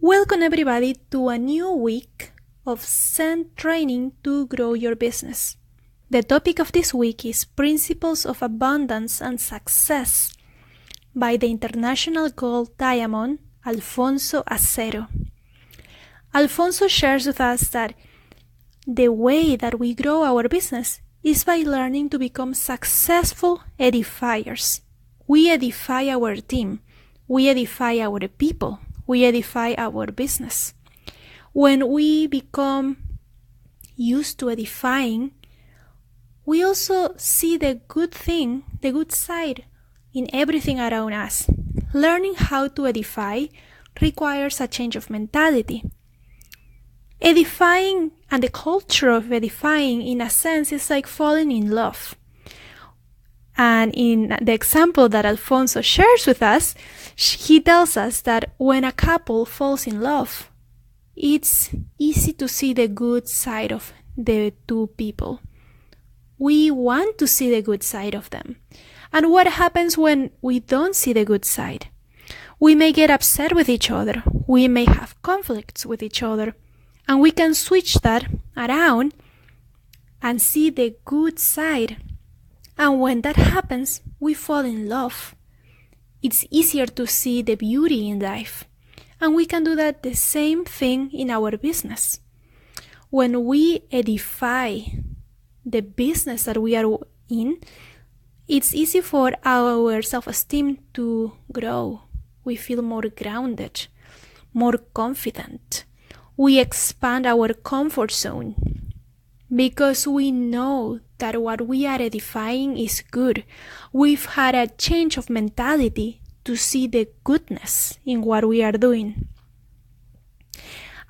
Welcome everybody to a new week of SEN training to grow your business. The topic of this week is Principles of Abundance and Success by the International Gold Diamond Alfonso Acero. Alfonso shares with us that the way that we grow our business is by learning to become successful edifiers. We edify our team. We edify our people. We edify our business. When we become used to edifying, we also see the good thing, the good side in everything around us. Learning how to edify requires a change of mentality. Edifying and the culture of edifying, in a sense, is like falling in love. And in the example that Alfonso shares with us, he tells us that when a couple falls in love, it's easy to see the good side of the two people. We want to see the good side of them. And what happens when we don't see the good side? We may get upset with each other. We may have conflicts with each other. And we can switch that around and see the good side. And when that happens, we fall in love. It's easier to see the beauty in life. And we can do that the same thing in our business. When we edify the business that we are in, it's easy for our self-esteem to grow. We feel more grounded, more confident. We expand our comfort zone because we know that what we are edifying is good. We've had a change of mentality to see the goodness in what we are doing.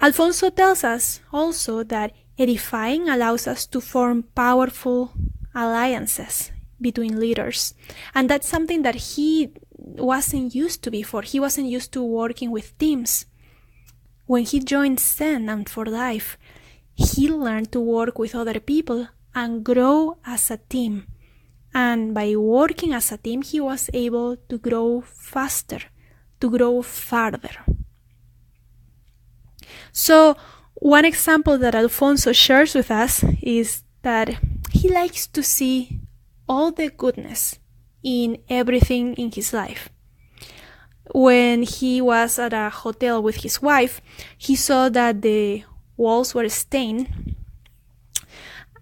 Alfonso tells us also that edifying allows us to form powerful alliances between leaders. And that's something that he wasn't used to before. He wasn't used to working with teams. When he joined SEN and for life, he learned to work with other people and grow as a team. And by working as a team, he was able to grow faster, to grow farther. So, one example that Alfonso shares with us is that he likes to see all the goodness in everything in his life. When he was at a hotel with his wife, he saw that the walls were stained.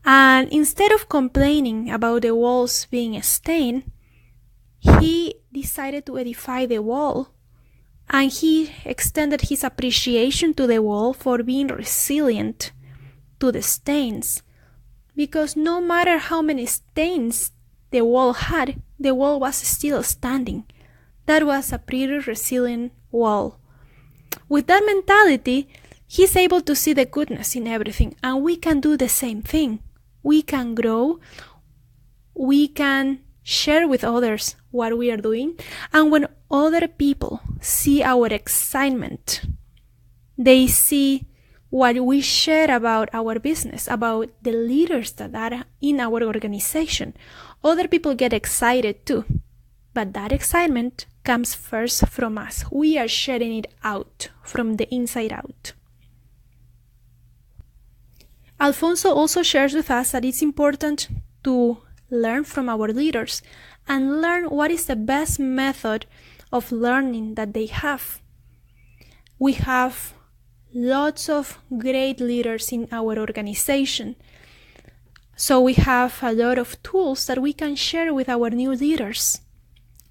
And instead of complaining about the walls being stained, he decided to edify the wall. And he extended his appreciation to the wall for being resilient to the stains. Because no matter how many stains the wall had, the wall was still standing. That was a pretty resilient wall. With that mentality, he's able to see the goodness in everything. And we can do the same thing. We can grow. We can share with others what we are doing. And when other people see our excitement, they see what we share about our business, about the leaders that are in our organization. Other people get excited too. But that excitement comes first from us. We are sharing it out from the inside out. Alfonso also shares with us that it's important to learn from our leaders and learn what is the best method of learning that they have. We have lots of great leaders in our organization. So we have a lot of tools that we can share with our new leaders.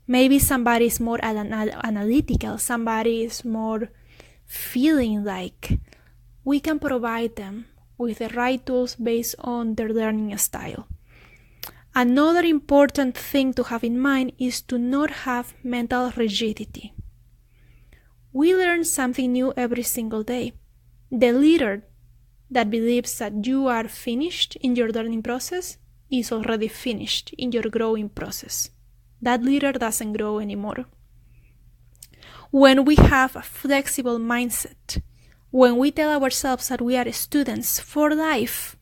Maybe somebody is more analytical, somebody is more feeling like. We can provide them with the right tools based on their learning style. Another important thing to have in mind is to not have mental rigidity. We learn something new every single day. The leader that believes that you are finished in your learning process is already finished in your growing process. That leader doesn't grow anymore. When we have a flexible mindset, when we tell ourselves that we are students for life,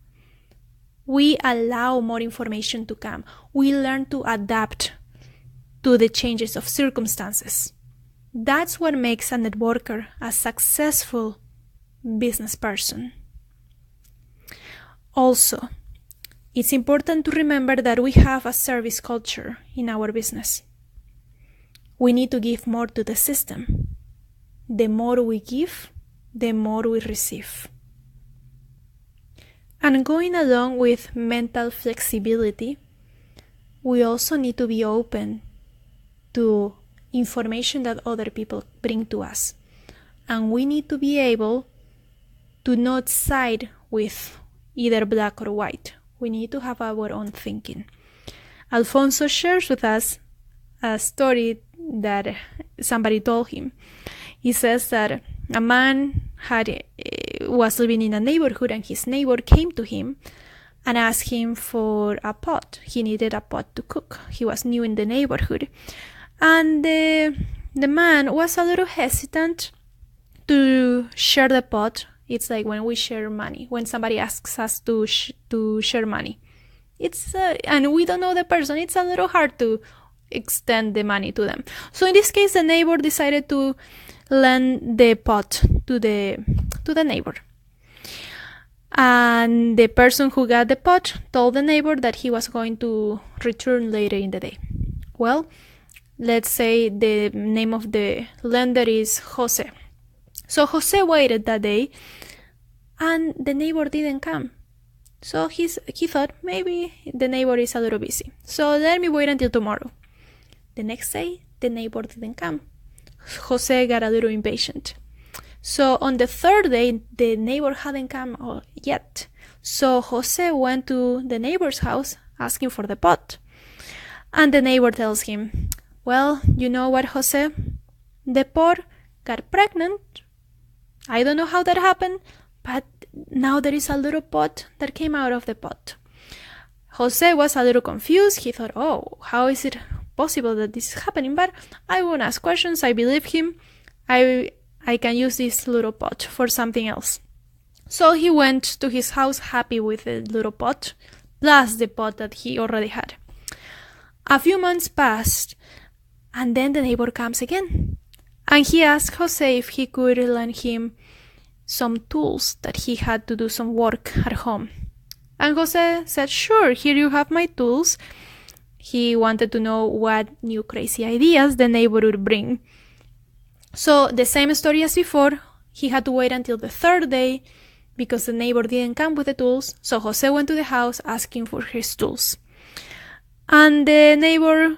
we allow more information to come. We learn to adapt to the changes of circumstances. That's what makes a networker a successful business person. Also, it's important to remember that we have a service culture in our business. We need to give more to the system. The more we give, the more we receive. And going along with mental flexibility, we also need to be open to information that other people bring to us. And we need to be able to not side with either black or white. We need to have our own thinking. Alfonso shares with us a story that somebody told him. He says that a man was living in a neighborhood, and his neighbor came to him and asked him for a pot. He needed a pot to cook. He was new in the neighborhood. And the man was a little hesitant to share the pot. It's like when we share money, when somebody asks us to share money. And we don't know the person, it's a little hard to extend the money to them. So in this case, the neighbor decided to lend the pot to the neighbor. And the person who got the pot told the neighbor that he was going to return later in the day. Well, let's say the name of the lender is Jose. So Jose waited that day, and the neighbor didn't come. So he thought maybe the neighbor is a little busy. So let me wait until tomorrow. The next day, the neighbor didn't come. Jose got a little impatient. So on the third day, the neighbor hadn't come yet. So Jose went to the neighbor's house asking for the pot. And the neighbor tells him, well, you know what, Jose? The pot got pregnant. I don't know how that happened, but now there is a little pot that came out of the pot. Jose was a little confused. He thought, oh, how is it possible that this is happening? But I won't ask questions. I believe him. I can use this little pot for something else. So he went to his house happy with the little pot, plus the pot that he already had. A few months passed, and then the neighbor comes again. And he asked Jose if he could lend him some tools that he had to do some work at home. And Jose said, sure, here you have my tools. He wanted to know what new crazy ideas the neighbor would bring. So the same story as before, he had to wait until the third day because the neighbor didn't come with the tools. So Jose went to the house asking for his tools. And the neighbor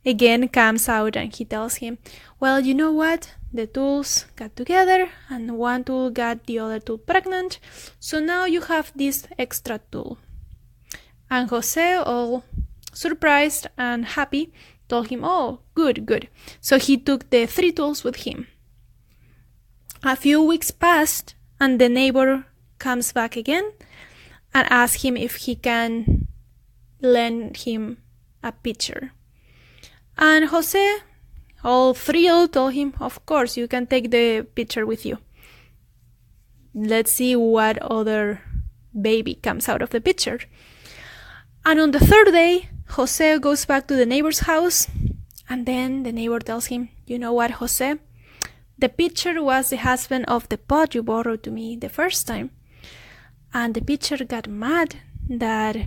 again comes out and he tells him, well, you know what? The tools got together and one tool got the other tool pregnant. So now you have this extra tool. And Jose, all surprised and happy, told him, oh, good. So he took the 3 tools with him. A few weeks passed and the neighbor comes back again and asks him if he can lend him a pitcher. And Jose, all thrilled, told him, of course, you can take the pitcher with you. Let's see what other baby comes out of the pitcher. And on the third day, Jose goes back to the neighbor's house, and then the neighbor tells him, you know what, Jose? The pitcher was the husband of the pot you borrowed to me the first time. And the pitcher got mad that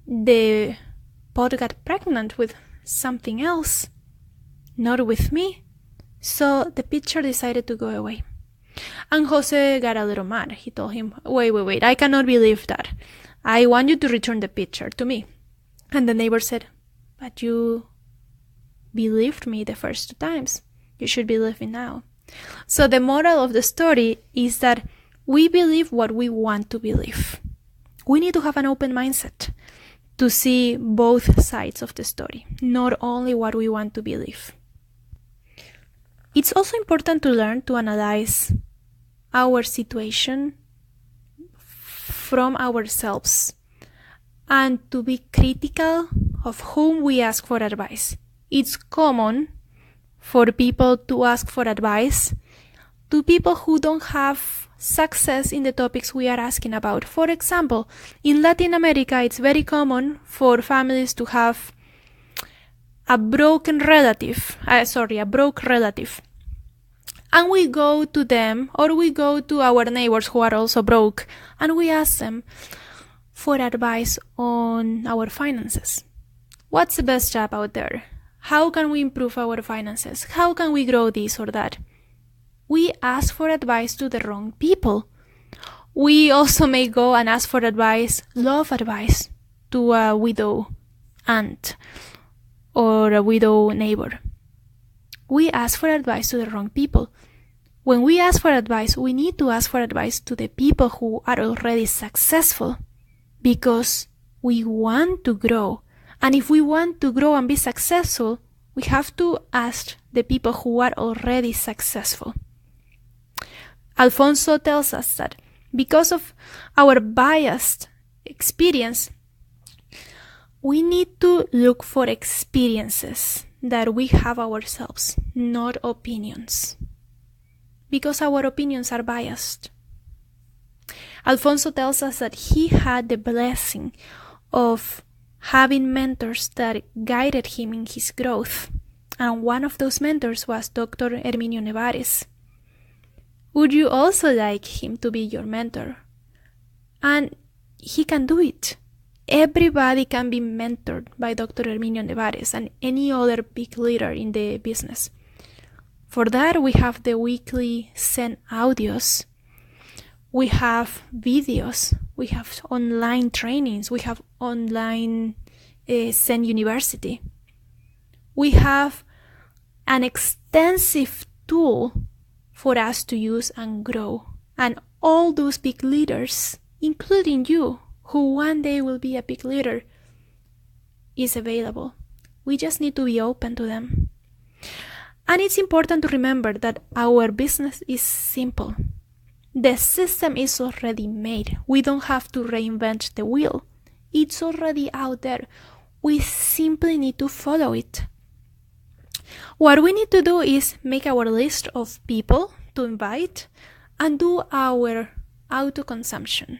the pot got pregnant with something else, not with me. So the pitcher decided to go away. And Jose got a little mad. He told him, wait, I cannot believe that. I want you to return the pitcher to me. And the neighbor said, but you believed me the first 2 times. You should believe me now. So the moral of the story is that we believe what we want to believe. We need to have an open mindset to see both sides of the story, not only what we want to believe. It's also important to learn to analyze our situation from ourselves and to be critical of whom we ask for advice. It's common for people to ask for advice to people who don't have success in the topics we are asking about. For example, in Latin America, it's very common for families to have a broke relative. And we go to them, or we go to our neighbors who are also broke, and we ask them for advice on our finances. What's the best job out there? How can we improve our finances? How can we grow this or that? We ask for advice to the wrong people. We also may go and ask for advice, love advice, to a widow aunt or a widow neighbor. We ask for advice to the wrong people. When we ask for advice, we need to ask for advice to the people who are already successful, because we want to grow. And if we want to grow and be successful, we have to ask the people who are already successful. Alfonso tells us that because of our biased experience, we need to look for experiences that we have ourselves, not opinions, because our opinions are biased. Alfonso tells us that he had the blessing of having mentors that guided him in his growth, and one of those mentors was Dr. Herminio Nevares. Would you also like him to be your mentor? And he can do it. Everybody can be mentored by Dr. Herminio Nevares and any other big leader in the business. For that, we have the weekly SEN audios. We have videos. We have online trainings. We have online SEN University. We have an extensive tool for us to use and grow. And all those big leaders, including you, who one day will be a big leader, is available. We just need to be open to them. And it's important to remember that our business is simple. The system is already made. We don't have to reinvent the wheel. It's already out there. We simply need to follow it. What we need to do is make our list of people to invite and do our auto-consumption.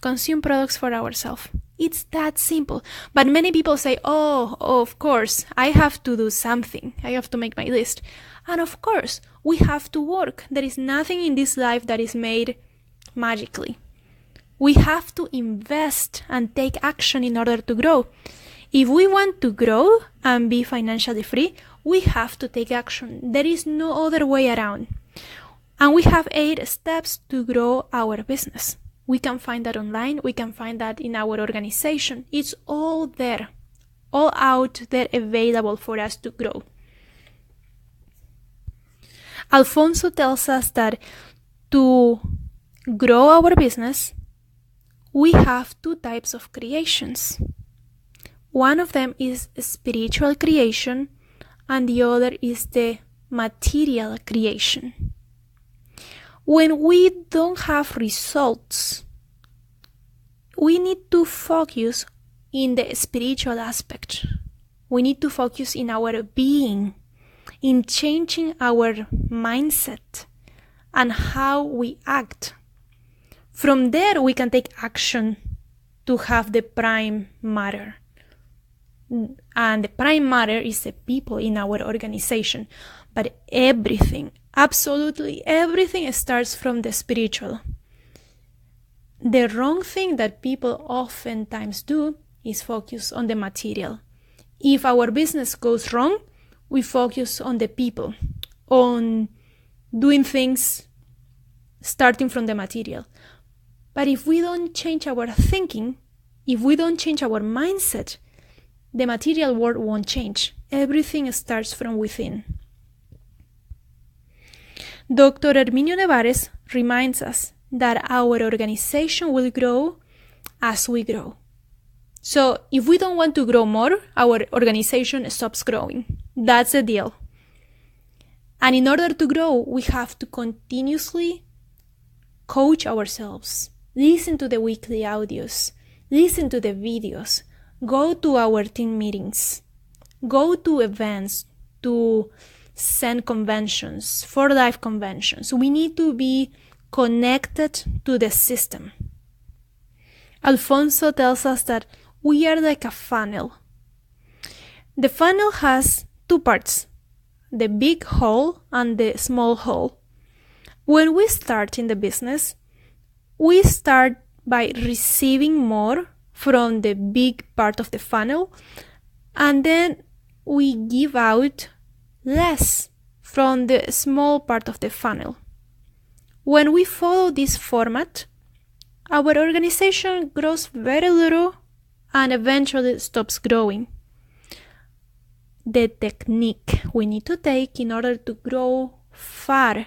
Consume products for ourselves. It's that simple. But many people say, oh, of course, I have to do something. I have to make my list. And of course, we have to work. There is nothing in this life that is made magically. We have to invest and take action in order to grow. If we want to grow and be financially free, we have to take action. There is no other way around. And we have 8 steps to grow our business. We can find that online. We can find that in our organization. It's all there, all out there available for us to grow. Alfonso tells us that to grow our business, we have 2 types of creations. One of them is spiritual creation, and the other is the material creation. When we don't have results, we need to focus in the spiritual aspect. We need to focus in our being, in changing our mindset and how we act. From there, we can take action to have the prime matter. And the prime matter is the people in our organization. But everything, absolutely everything, starts from the spiritual. The wrong thing that people oftentimes do is focus on the material. If our business goes wrong, we focus on the people, on doing things starting from the material. But if we don't change our thinking, if we don't change our mindset, the material world won't change. Everything starts from within. Dr. Herminio Nevares reminds us that our organization will grow as we grow. So if we don't want to grow more, our organization stops growing. That's the deal. And in order to grow, we have to continuously coach ourselves, listen to the weekly audios, listen to the videos, go to our team meetings, go to events, to SEN conventions, for life conventions. We need to be connected to the system. Alfonso tells us that we are like a funnel. The funnel has 2 parts. the big hole and the small hole. When we start in the business, we start by receiving more from the big part of the funnel, and then we give out less from the small part of the funnel. When we follow this format, our organization grows very little and eventually stops growing. The technique we need to take in order to grow far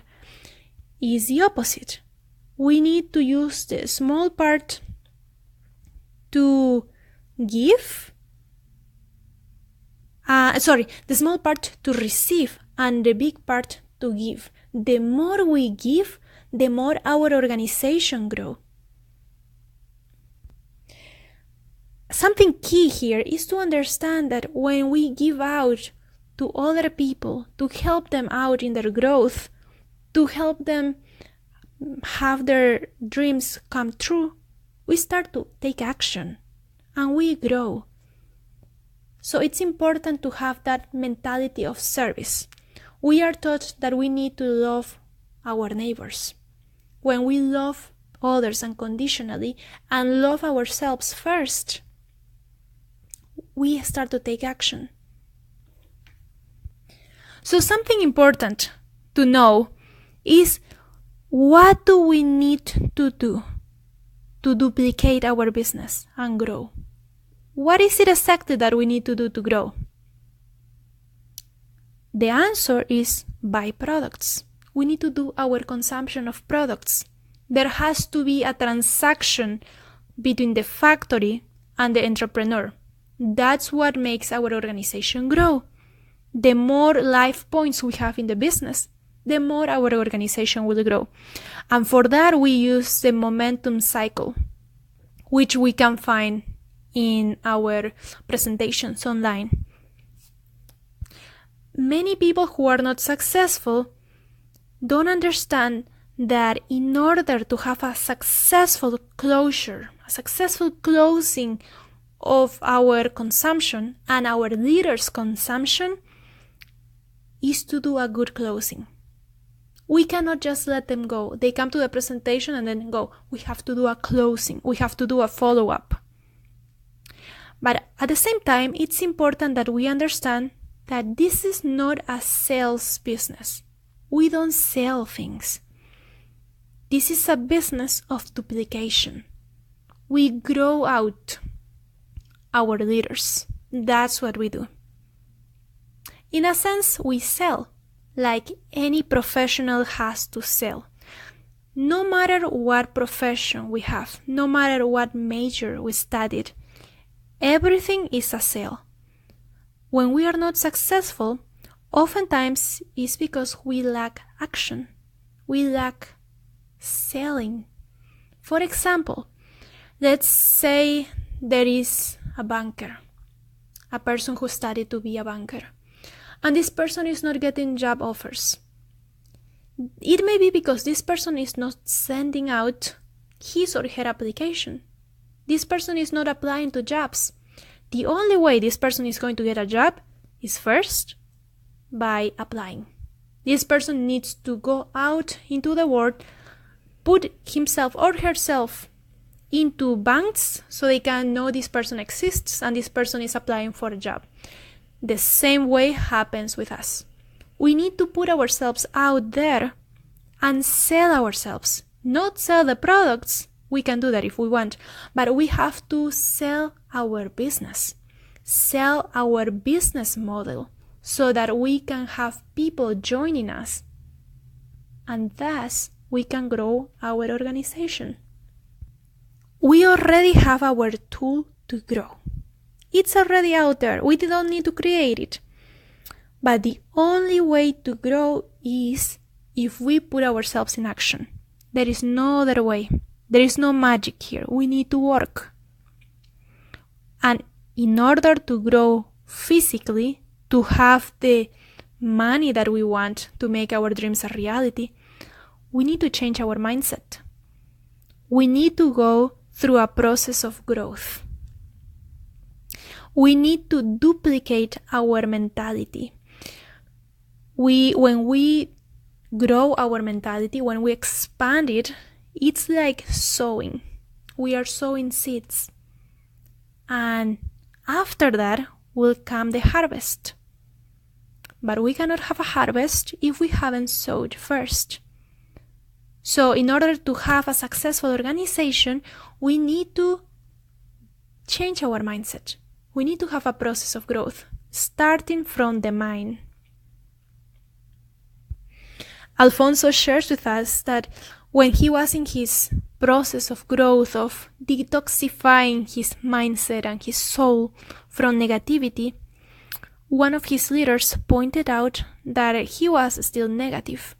is the opposite. We need to use the small part to give, the small part to receive and the big part to give. The more we give, the more our organization grows. Something key here is to understand that when we give out to other people to help them out in their growth, to help them have their dreams come true, we start to take action and we grow. So it's important to have that mentality of service. We are taught that we need to love our neighbors. When we love others unconditionally and love ourselves first, we start to take action. So something important to know is, what do we need to do to duplicate our business and grow? What is it exactly that we need to do to grow? The answer is buy products. We need to do our consumption of products. There has to be a transaction between the factory and the entrepreneur. That's what makes our organization grow. The more life points we have in the business, the more our organization will grow. And for that, we use the momentum cycle, which we can find in our presentations online. Many people who are not successful don't understand that in order to have a successful closure, a successful closing of our consumption and our leaders' consumption, is to do a good closing. We cannot just let them go. They come to the presentation and then go. We have to do a closing. We have to do a follow-up. But at the same time, it's important that we understand that this is not a sales business. We don't sell things. This is a business of duplication. We grow out our leaders. That's what we do. In a sense, we sell like any professional has to sell. No matter what profession we have, no matter what major we studied, everything is a sale. When we are not successful, oftentimes it's because we lack action. We lack selling. For example, let's say there is a banker, a person who studied to be a banker, and this person is not getting job offers. It may be because this person is not sending out his or her application. This person is not applying to jobs. The only way this person is going to get a job is first by applying. This person needs to go out into the world, put himself or herself into banks so they can know this person exists and this person is applying for a job. The same way happens with us. We need to put ourselves out there and sell ourselves. Not sell the products. We can do that if we want, but we have to sell our business. Sell our business model so that we can have people joining us, and thus we can grow our organization. We already have our tool to grow. It's already out there. We don't need to create it. But the only way to grow is if we put ourselves in action. There is no other way. There is no magic here. We need to work. And in order to grow physically, to have the money that we want to make our dreams a reality, we need to change our mindset. We need to go through a process of growth. We need to duplicate our mentality. When we grow our mentality, when we expand it, it's like sowing. We are sowing seeds. And after that will come the harvest. But we cannot have a harvest if we haven't sowed first. So in order to have a successful organization, we need to change our mindset. We need to have a process of growth, starting from the mind. Alfonso shares with us that when he was in his process of growth, of detoxifying his mindset and his soul from negativity, one of his leaders pointed out that he was still negative.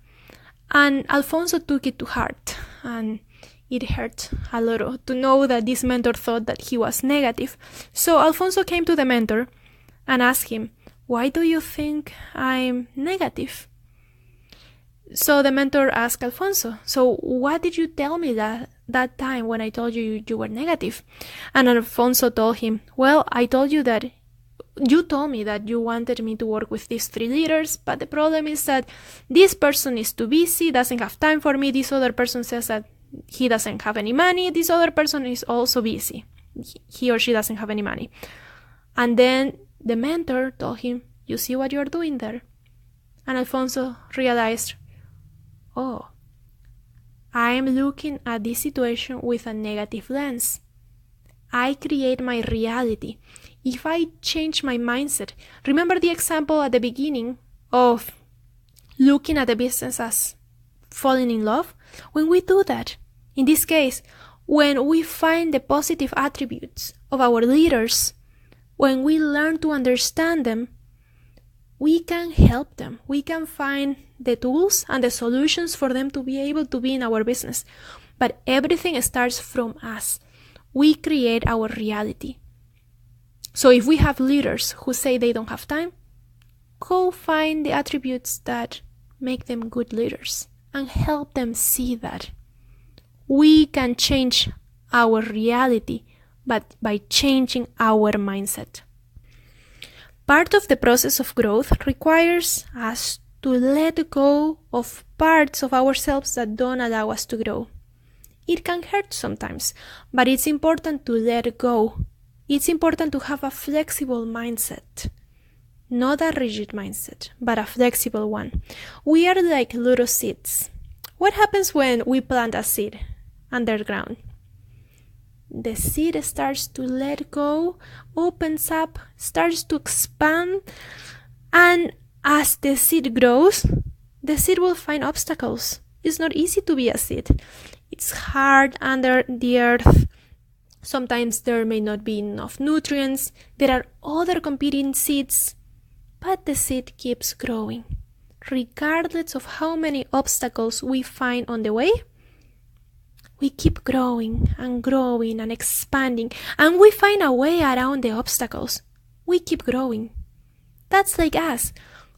And Alfonso took it to heart, and it hurt a lot to know that this mentor thought that he was negative. So Alfonso came to the mentor and asked him, "Why do you think I'm negative?" So the mentor asked Alfonso, "So what did you tell me that time when I told you you were negative?" And Alfonso told him, "Well, I told you that you told me that you wanted me to work with these 3 leaders, but the problem is that this person is too busy, doesn't have time for me. This other person says that he doesn't have any money. This other person is also busy. He or she doesn't have any money." And then the mentor told him, "You see what you're doing there?" And Alfonso realized, "Oh, I'm looking at this situation with a negative lens. I create my reality. If I change my mindset," remember the example at the beginning of looking at the business as falling in love? When we do that, in this case, when we find the positive attributes of our leaders, when we learn to understand them, we can help them. We can find the tools and the solutions for them to be able to be in our business. But everything starts from us. We create our reality. So if we have leaders who say they don't have time, go find the attributes that make them good leaders and help them see that. We can change our reality, but by changing our mindset. Part of the process of growth requires us to let go of parts of ourselves that don't allow us to grow. It can hurt sometimes, but it's important to let go. It's important to have a flexible mindset. Not a rigid mindset, but a flexible one. We are like little seeds. What happens when we plant a seed underground? The seed starts to let go, opens up, starts to expand, and as the seed grows, the seed will find obstacles. It's not easy to be a seed. It's hard under the earth. Sometimes there may not be enough nutrients. There are other competing seeds, but the seed keeps growing. Regardless of how many obstacles we find on the way, we keep growing and expanding, and we find a way around the obstacles. We keep growing. That's like us.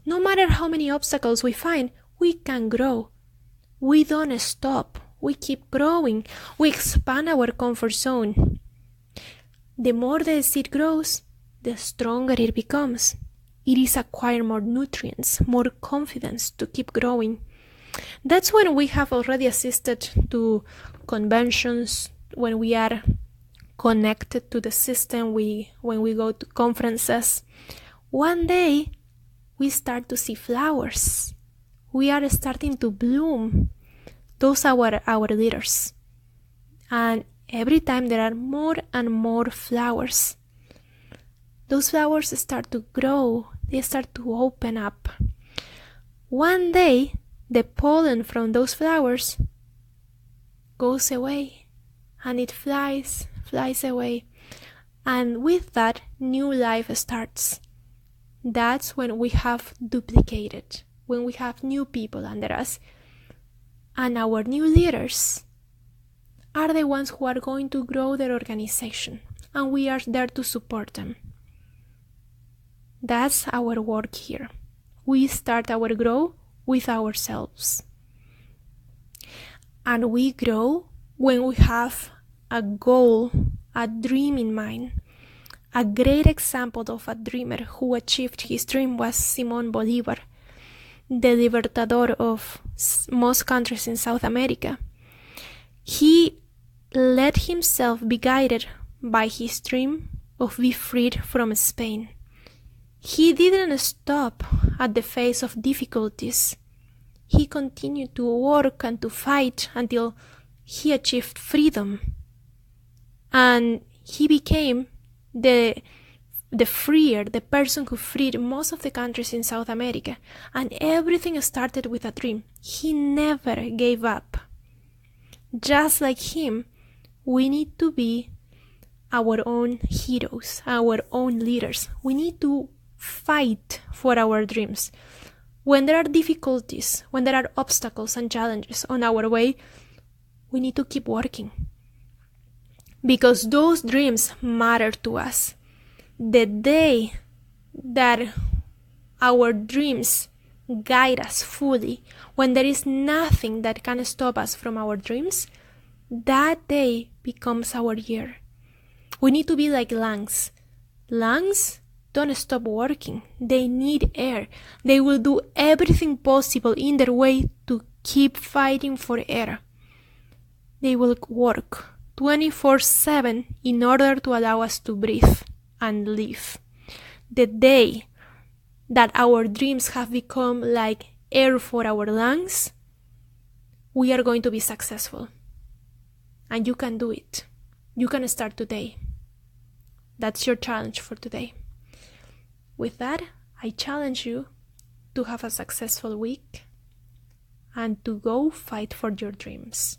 No matter how many obstacles we find, we can grow. We don't stop. We keep growing. We expand our comfort zone. The more the seed grows, the stronger it becomes. It is acquiring more nutrients, more confidence to keep growing. That's when we have already assisted to conventions, when we are connected to the system, when we go to conferences. One day, we start to see flowers. We are starting to bloom. Those are our leaders. And every time there are more and more flowers. Those flowers start to grow. They start to open up. One day, the pollen from those flowers goes away, and it flies away. And with that, new life starts. That's when we have duplicated, when we have new people under us. And our new leaders are the ones who are going to grow their organization, and we are there to support them. That's our work here. We start our growth with ourselves. And we grow when we have a goal, a dream in mind. A great example of a dreamer who achieved his dream was Simón Bolívar. the libertador of most countries in South America. He let himself be guided by his dream of being freed from Spain. He didn't stop at the face of difficulties. He continued to work and to fight until he achieved freedom. And he became the freer, the person who freed most of the countries in South America. And everything started with a dream. He never gave up. Just like him, we need to be our own heroes, our own leaders. We need to fight for our dreams. When there are difficulties, when there are obstacles and challenges on our way, we need to keep working. Because those dreams matter to us. The day that our dreams guide us fully, when there is nothing that can stop us from our dreams, that day becomes our year. We need to be like lungs. Lungs don't stop working. They need air. They will do everything possible in their way to keep fighting for air. They will work 24/7 in order to allow us to breathe and live. The day that our dreams have become like air for our lungs, we are going to be successful. And you can do it. You can start today. That's your challenge for today. With that, I challenge you to have a successful week and to go fight for your dreams.